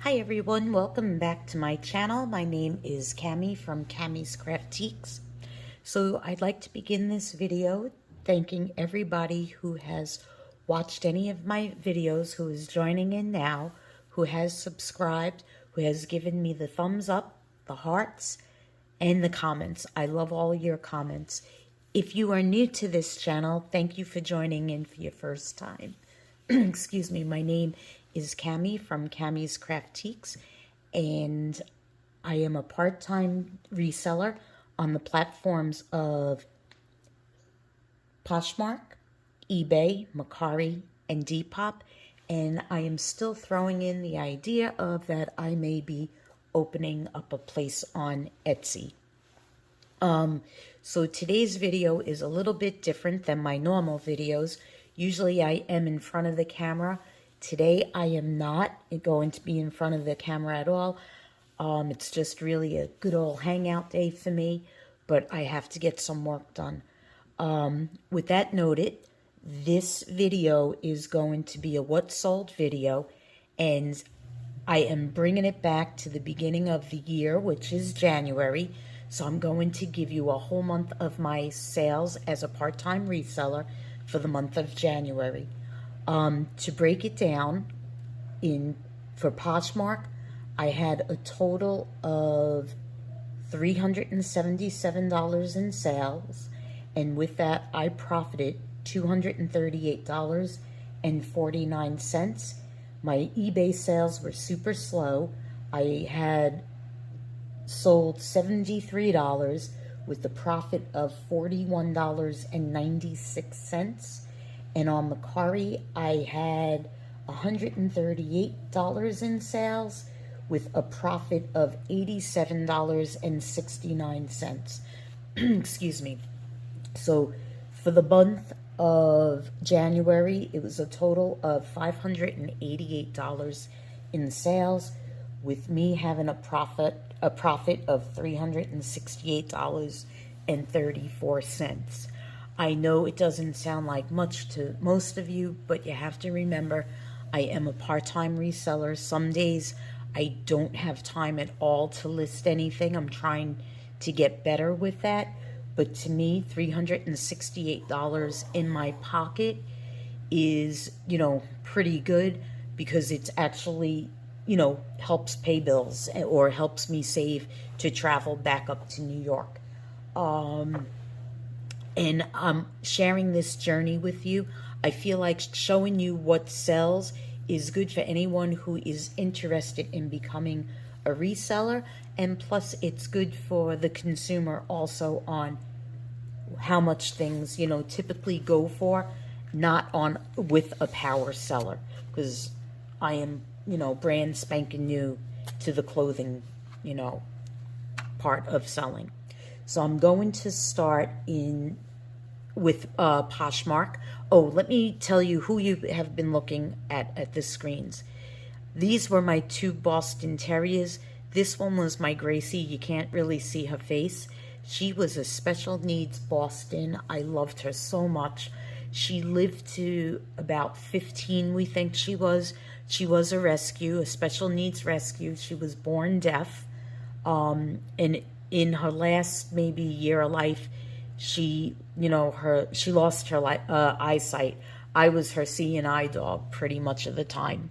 Hi everyone, welcome back to my channel. My name is Cammy from Cammy's Craftiques. So I'd like to begin this video thanking everybody who has watched any of my videos, who is joining in now, who has subscribed, who has given me the thumbs up, the hearts, and the comments. I love all your comments. If you are new to this channel, thank you for joining in for your first time. Excuse me, my name is Cammy from Cammy's Craftiques, and I am a part-time reseller on the platforms of Poshmark, eBay, Mercari, and Depop, and I am still throwing in the idea of that I may be opening up a place on Etsy. So today's video is a little bit different than my normal videos. Usually I am in front of the camera. Today I am not going to be in front of the camera at all. It's just really a good old hangout day for me, but I have to get some work done. With that noted, this video is going to be a what sold video, and I am bringing it back to the beginning of the year, which is January. So I'm going to give you a whole month of my sales as a part-time reseller for the month of January. To break it down, for Poshmark, I had a total of $377 in sales, and with that I profited $238.49. My eBay sales were super slow. I had sold $73 with a profit of $41.96. And on Mercari, I had $138 in sales with a profit of $87.69. Excuse me. So for the month of January, it was a total of $588 in sales, with me having a profit of $368.34. I know it doesn't sound like much to most of you, but you have to remember I am a part-time reseller. Some days I don't have time at all to list anything. I'm trying to get better with that. But to me, $368 in my pocket is, pretty good, because it's actually, helps pay bills or helps me save to travel back up to New York. And I'm sharing this journey with you. I feel like showing you what sells is good for anyone who is interested in becoming a reseller, and plus it's good for the consumer also on how much things typically go for, not on with a power seller, because I am brand spanking new to the clothing part of selling. So I'm going to start with Poshmark. Oh, let me tell you who you have been looking at the screens. These were my two Boston Terriers. This one was my Gracie. You can't really see her face. She was a special needs Boston. I loved her so much. She lived to about 15, we think she was. She was a rescue, a special needs rescue. She was born deaf. And in her last maybe year of life, she lost her eyesight. I was her seeing eye dog pretty much of the time.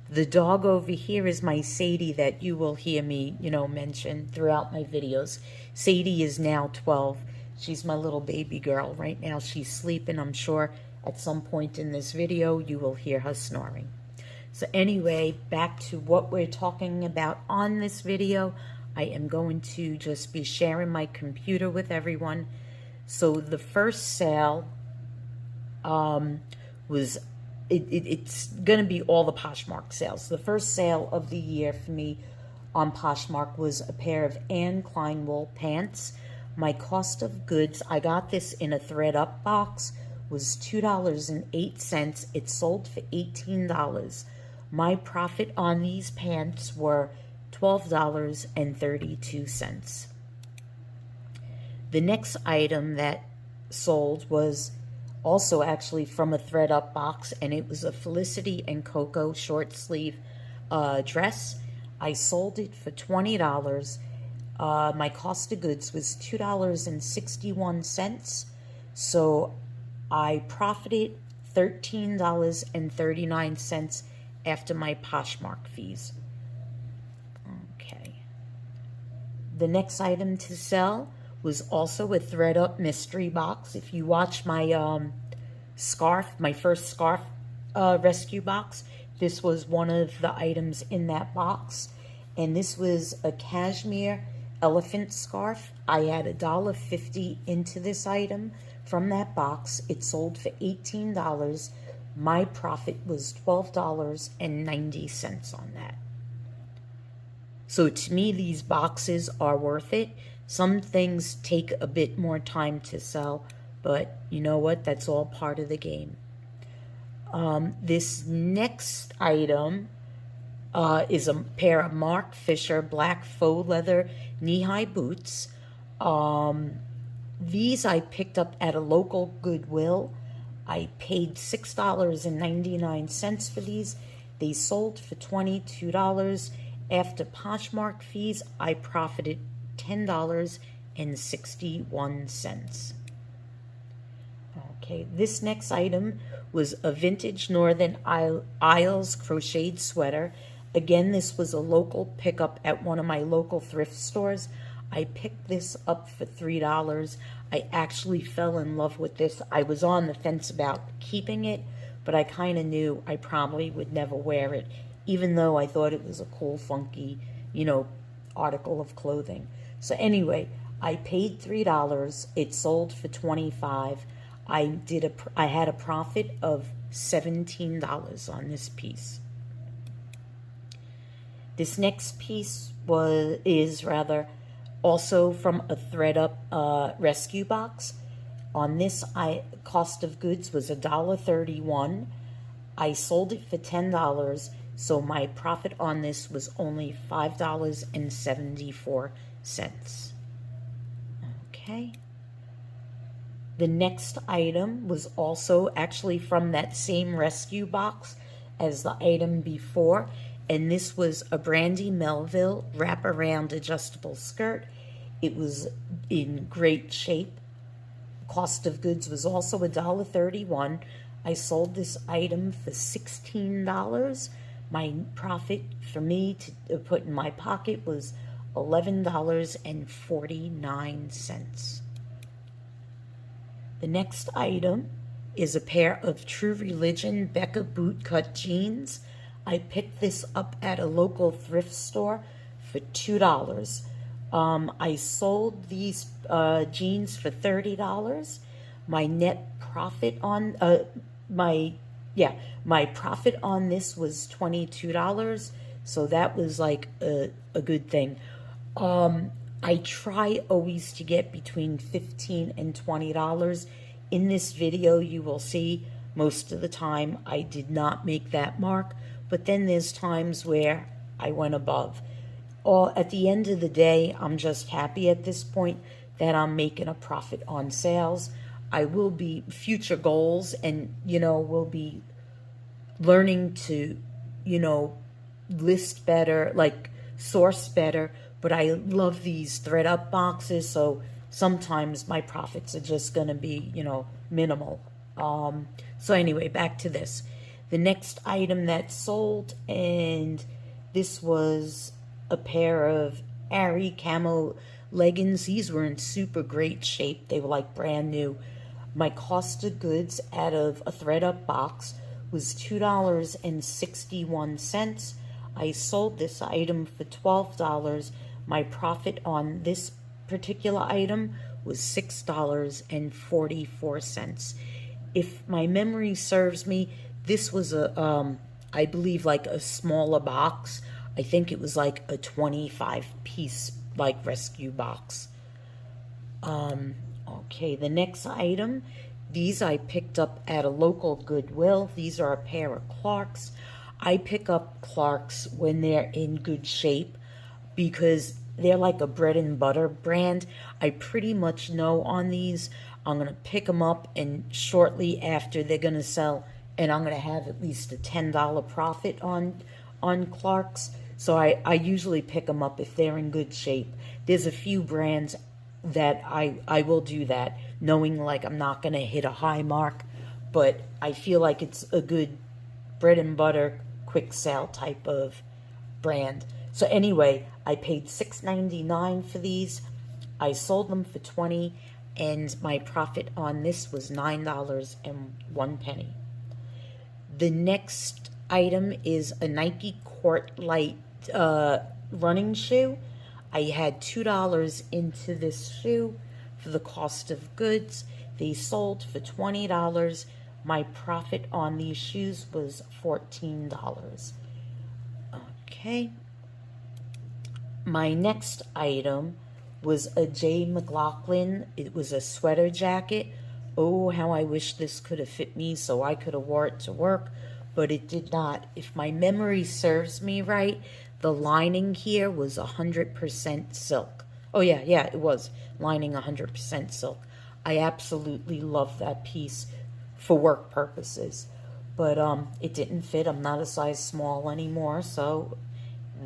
The dog over here is my Sadie that you will hear me, mention throughout my videos. Sadie is now 12. She's my little baby girl. Right now she's sleeping. I'm sure at some point in this video you will hear her snoring. So anyway, back to what we're talking about on this video. I am going to just be sharing my computer with everyone. So the first sale it's going to be all the Poshmark sales. The first sale of the year for me on Poshmark was a pair of Anne Klein wool pants. My cost of goods, I got this in a thread up box, was $2.08. It sold for $18. My profit on these pants were $12.32. The next item that sold was also actually from a thread up box, and it was a Felicity and Coco short sleeve dress. I sold it for $20. My cost of goods was $2.61. So I profited $13.39 after my Poshmark fees. Okay. The next item to sell was also a thread up mystery box. If you watch my scarf, my first scarf rescue box, this was one of the items in that box. And this was a cashmere elephant scarf. I had $1.50 into this item from that box. It sold for $18. My profit was $12.90 on that. So to me, these boxes are worth it. Some things take a bit more time to sell, but you know what? That's all part of the game. This next item is a pair of Mark Fisher black faux leather knee-high boots. These I picked up at a local Goodwill. I paid $6.99 for these. They sold for $22. After Poshmark fees, I profited $10.61. Okay, this next item was a vintage Northern Isles crocheted sweater. Again, this was a local pickup at one of my local thrift stores. I picked this up for $3. I actually fell in love with this. I was on the fence about keeping it, but I kind of knew I probably would never wear it, even though I thought it was a cool, funky, article of clothing. So anyway, I paid $3. It sold for $25. I had a profit of $17 on this piece. This next piece is also from a thread up rescue box. On this, cost of goods was $1.31. I sold it for $10, so my profit on this was only $5.74. Okay. The next item was also actually from that same rescue box as the item before, and this was a Brandy Melville wraparound adjustable skirt. It was in great shape. Cost of goods was also $1.31. I sold this item for $16. My profit for me to put in my pocket was $11.49. The next item is a pair of True Religion Becca bootcut jeans. I picked this up at a local thrift store for $2. I sold these jeans for $30. My net profit on my profit on this was $22. So that was like a good thing. I try always to get between $15 and $20. In this video, you will see most of the time I did not make that mark, but then there's times where I went above. At the end of the day, I'm just happy at this point that I'm making a profit on sales. I will be future goals, and will be learning to list better, like source better. But I love these thread up boxes, so sometimes my profits are just going to be, minimal. So anyway, back to this. The next item that sold, and this was a pair of Aerie camo leggings. These were in super great shape. They were like brand new. My cost of goods out of a thread up box was $2.61. I sold this item for $12. My profit on this particular item was $6.44. If my memory serves me, this was I believe like a smaller box. I think it was like a 25-piece like rescue box. Okay, the next item, these I picked up at a local Goodwill. These are a pair of Clarks. I pick up Clarks when they're in good shape, because they're like a bread and butter brand. I pretty much know on these, I'm going to pick them up, and shortly after they're going to sell, and I'm going to have at least a $10 profit on Clarks. So I usually pick them up if they're in good shape. There's a few brands that I will do that, knowing like I'm not going to hit a high mark, but I feel like it's a good bread and butter, quick sale type of brand. So anyway, I paid $6.99 for these. I sold them for $20, and my profit on this was $9.01. The next item is a Nike Court Light running shoe. I had $2 into this shoe for the cost of goods. They sold for $20. My profit on these shoes was $14. Okay. My next item was a J. McLaughlin. It was a sweater jacket. Oh, how I wish this could have fit me so I could have wore it to work, but it did not. If my memory serves me right, the lining here was 100% silk. Oh yeah, it was lining 100% silk. I absolutely love that piece for work purposes, but it didn't fit. I'm not a size small anymore, so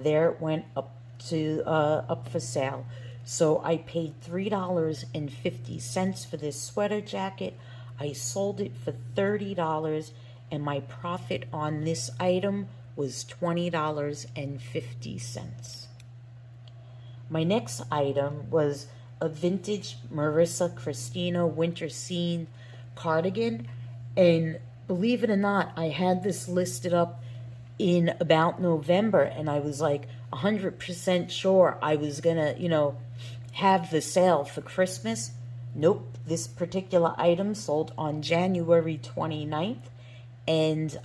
there it went up for sale. So I paid $3.50 for this sweater jacket. I sold it for $30, and my profit on this item was $20.50. My next item was a vintage Marissa Christina winter scene cardigan, and believe it or not, I had this listed up in about November, and I was like 100% sure I was gonna, have the sale for Christmas. Nope, this particular item sold on January 29th, and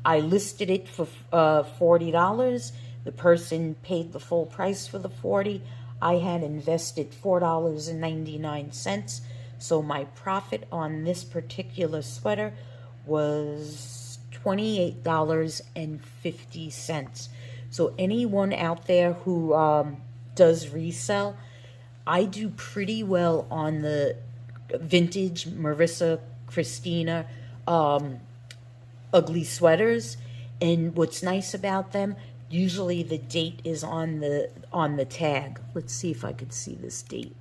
I listed it for $40. The person paid the full price for the $40. I had invested $4.99, so my profit on this particular sweater was $28.50. So anyone out there who does resell, I do pretty well on the vintage Marissa Christina ugly sweaters. And what's nice about them, usually the date is on the tag. Let's see if I could see this date.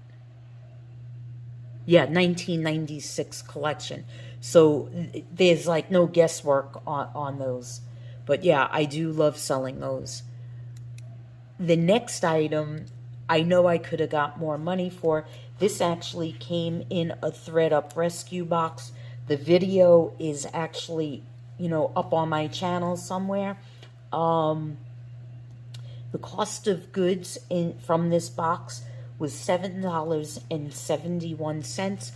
Yeah, 1996 collection. So there's like no guesswork on those. But yeah, I do love selling those. The next item, I know I could have got more money for. This actually came in a thread-up rescue box. The video is actually, up on my channel somewhere. The cost of goods from this box was $7.71.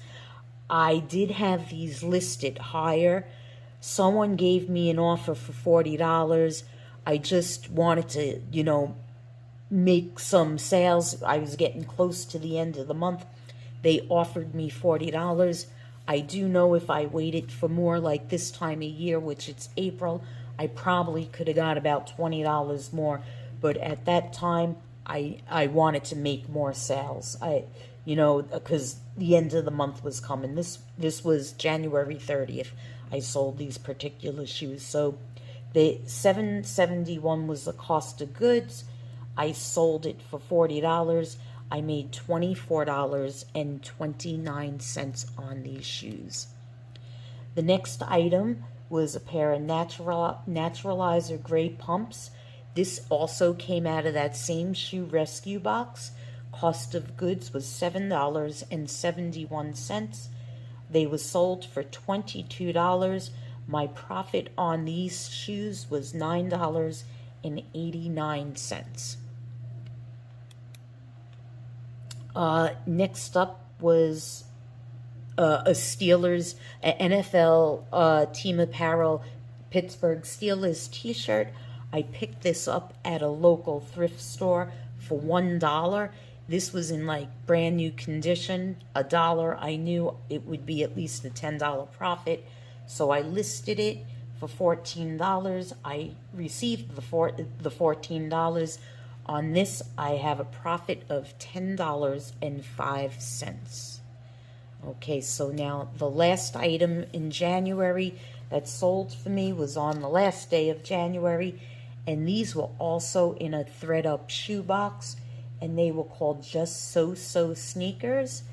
I did have these listed higher. Someone gave me an offer for $40. I just wanted to, make some sales. I was getting close to the end of the month. They offered me $40. I do know if I waited for more like this time of year, which it's April, I probably could have got about $20 more. But at that time, I wanted to make more sales. Because the end of the month was coming. This was January 30th. I sold these particular shoes. So the $7.71 was the cost of goods. I sold it for $40. I made $24.29 on these shoes. The next item was a pair of Naturalizer gray pumps. This also came out of that same shoe rescue box. Cost of goods was $7.71. They were sold for $22. My profit on these shoes was $9.89. Next up was a Steelers, NFL team apparel, Pittsburgh Steelers t-shirt. I picked this up at a local thrift store for $1. This was in like brand new condition. $1. I knew it would be at least a $10 profit, so I listed it for $14. I received the $14. On this, I have a profit of $10.05. Okay, so now the last item in January that sold for me was on the last day of January, And these were also in a thread up shoebox, and they were called Just So sneakers.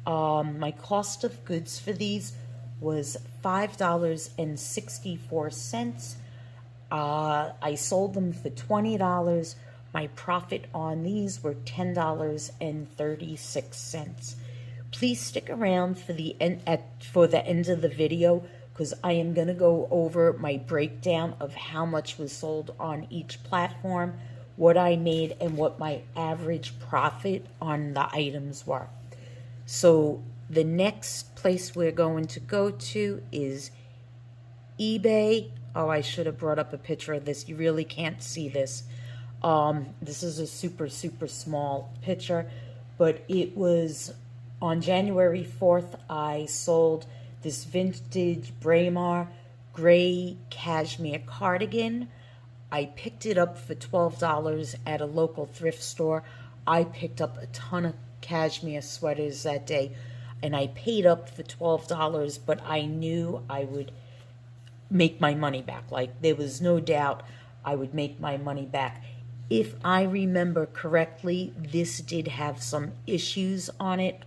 My cost of goods for these was $5.64. I sold them for $20. My profit on these were $10.36. Please stick around for the end of the video, because I am going to go over my breakdown of how much was sold on each platform, what I made, and what my average profit on the items were. So the next place we're going to go to is eBay. Oh, I should have brought up a picture of this. You really can't see this. This is a super small picture, but it was on January 4th, I sold this vintage Braemar gray cashmere cardigan. I picked it up for $12 at a local thrift store. I picked up a ton of cashmere sweaters that day, and I paid up for $12, but I knew I would make my money back. Like, there was no doubt I would make my money back. If I remember correctly, this did have some issues on it.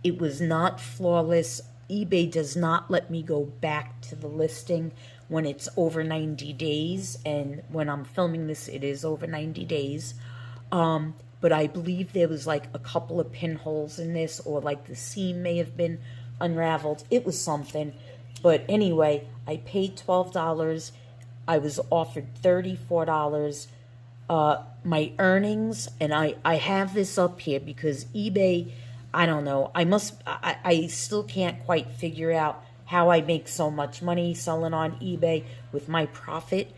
It was not flawless. eBay does not let me go back to the listing when it's over 90 days. And when I'm filming this, it is over 90 days. But I believe there was like a couple of pinholes in this, or like the seam may have been unraveled. It was something. But anyway, I paid $12. I was offered $34. My earnings, and I have this up here because eBay, I don't know, I still can't quite figure out how I make so much money selling on eBay with my profit,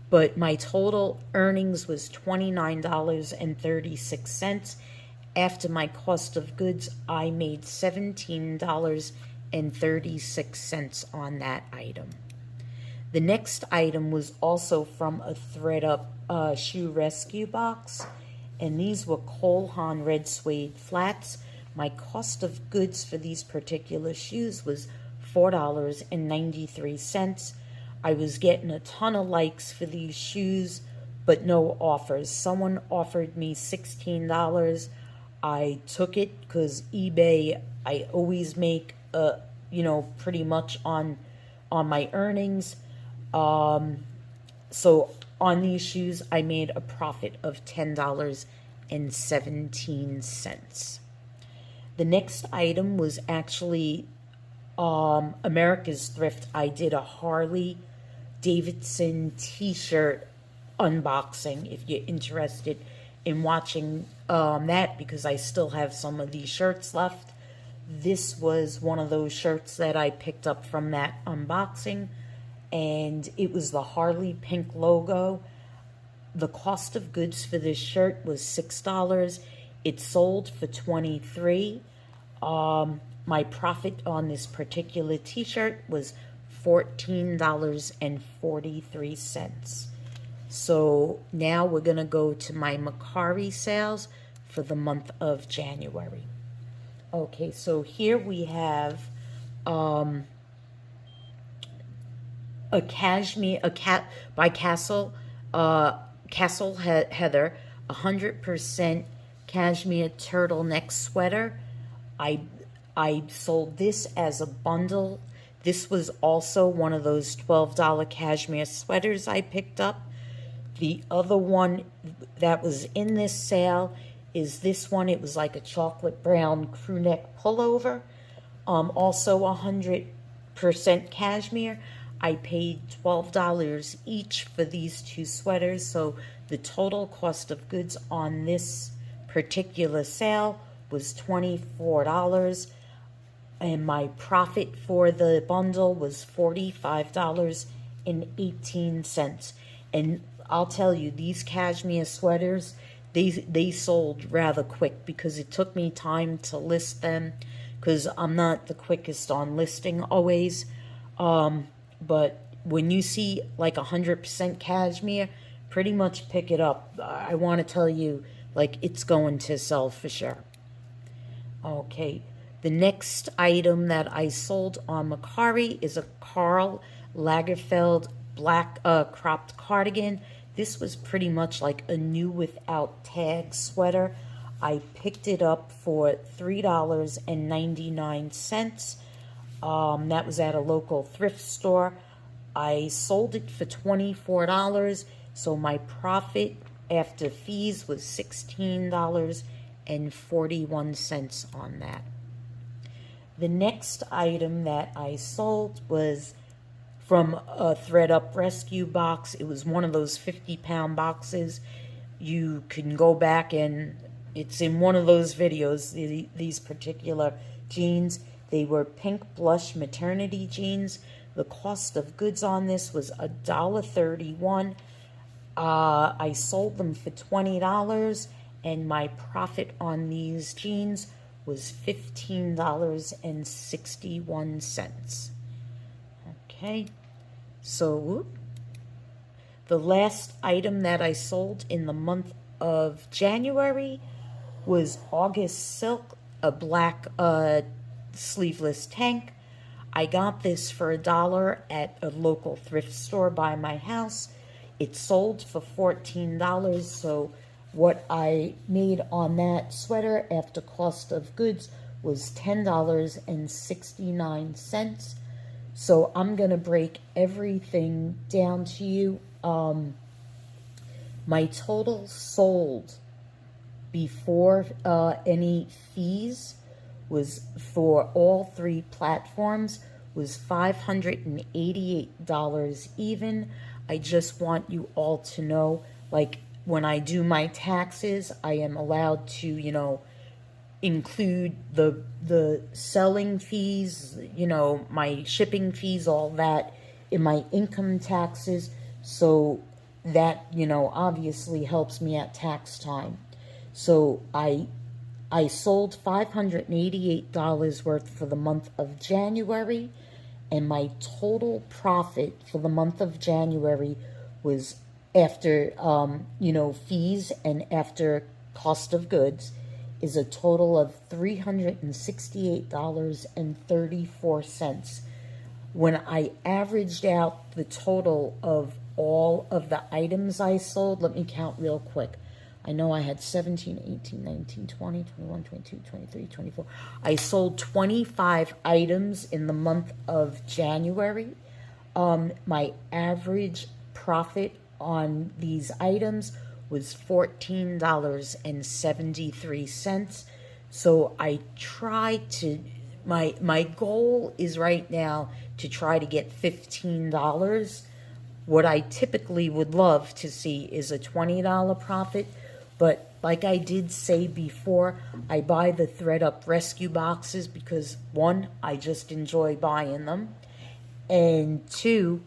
but my total earnings was $29.36. After my cost of goods, I made $17.36 on that item. The next item was also from a thread up shoe rescue box, and these were Cole Haan red suede flats. My cost of goods for these particular shoes was $4.93. I was getting a ton of likes for these shoes, but no offers. Someone offered me $16. I took it because eBay, I always make, pretty much on my earnings. So on these shoes, I made a profit of $10.17. The next item was actually America's Thrift. I did a Harley Davidson t-shirt unboxing, if you're interested in watching that, because I still have some of these shirts left. This was one of those shirts that I picked up from that unboxing, and it was the Harley pink logo. The cost of goods for this shirt was $6. It sold for $23. My profit on this particular t-shirt was $14.43. So now we're going to go to my Mercari sales for the month of January. Okay, so here we have a cashmere, by Castle Heather, 100% cashmere turtleneck sweater. I sold this as a bundle. This was also one of those $12 cashmere sweaters I picked up. The other one that was in this sale is this one. It was like a chocolate brown crew neck pullover. Also 100% cashmere. I paid $12 each for these two sweaters, so the total cost of goods on this particular sale was $24, and my profit for the bundle was $45.18. And I'll tell you, these cashmere sweaters, they sold rather quick because it took me time to list them, because I'm not the quickest on listing always. But when you see like 100% cashmere, pretty much pick it up. I want to tell you, like, it's going to sell for sure. Okay, the next item that I sold on Mercari is a Karl Lagerfeld black cropped cardigan. This was pretty much like a new without tag sweater. I picked it up for $3.99. That was at a local thrift store. I sold it for $24, so my profit after fees was $16.41 on that. The next item that I sold was from a ThredUp rescue box. It was one of those 50-pound boxes. You can go back and it's in one of those videos, these particular jeans. They were pink blush maternity jeans. The cost of goods on this was $1.31. I sold them for $20, and my profit on these jeans was $15.61. Okay, so the last item that I sold in the month of January was August Silk, a black sleeveless tank. I got this for $1 at a local thrift store by my house. It sold for $14, so what I made on that sweater after cost of goods was $10.69. So I'm going to break everything down to you. My total sold before any fees was for all three platforms was $588 even. I just want you all to know, like, when I do my taxes, I am allowed to, you know, include the selling fees, you know, my shipping fees, all that in my income taxes. So that, you know, obviously helps me at tax time. So I sold $588 worth for the month of January, and my total profit for the month of January was after, you know, fees and after cost of goods is a total of $368.34. When I averaged out the total of all of the items I sold, let me count real quick. I know I had 17, 18, 19, 20, 21, 22, 23, 24. I sold 25 items in the month of January. My average profit on these items was $14.73. So I try to, my goal is right now to try to get $15. What I typically would love to see is a $20 profit. But like I did say before, I buy the ThredUp rescue boxes because, one, I just enjoy buying them. And two,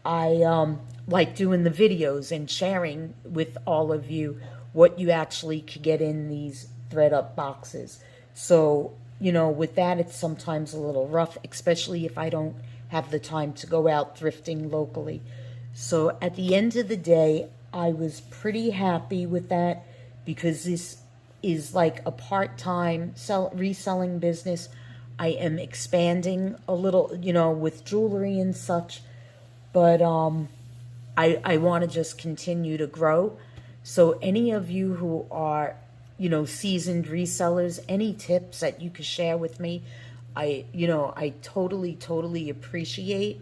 I like doing the videos and sharing with all of you what you actually could get in these ThredUp boxes. So, you know, with that, it's sometimes a little rough, especially if I don't have the time to go out thrifting locally. So at the end of the day, I was pretty happy with that, because this is like a part-time reselling business. I am expanding a little, you know, with jewelry and such, but I want to just continue to grow. So any of you who are, you know, seasoned resellers, any tips that you could share with me, I totally appreciate.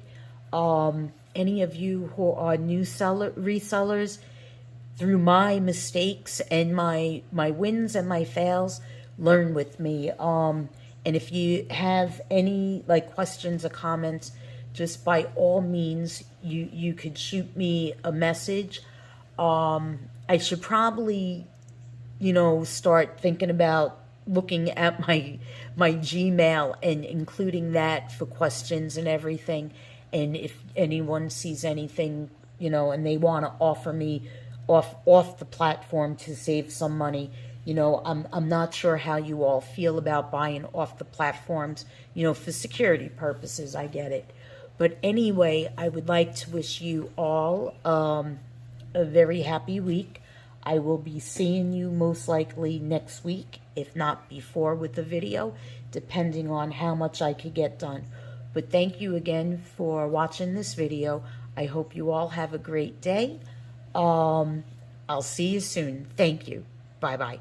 Any of you who are new resellers, through my mistakes and my wins and my fails, learn with me. And if you have any like questions or comments, just by all means, you could shoot me a message. I should probably, you know, start thinking about looking at my Gmail and including that for questions and everything. And if anyone sees anything, you know, and they want to offer me off the platform to save some money, you know, I'm not sure how you all feel about buying off the platforms, you know, for security purposes. I get it. But anyway, I would like to wish you all a very happy week. I will be seeing you most likely next week, if not before, with the video, depending on how much I could get done. But thank you again for watching this video. I hope you all have a great day. I'll see you soon. Thank you. Bye-bye.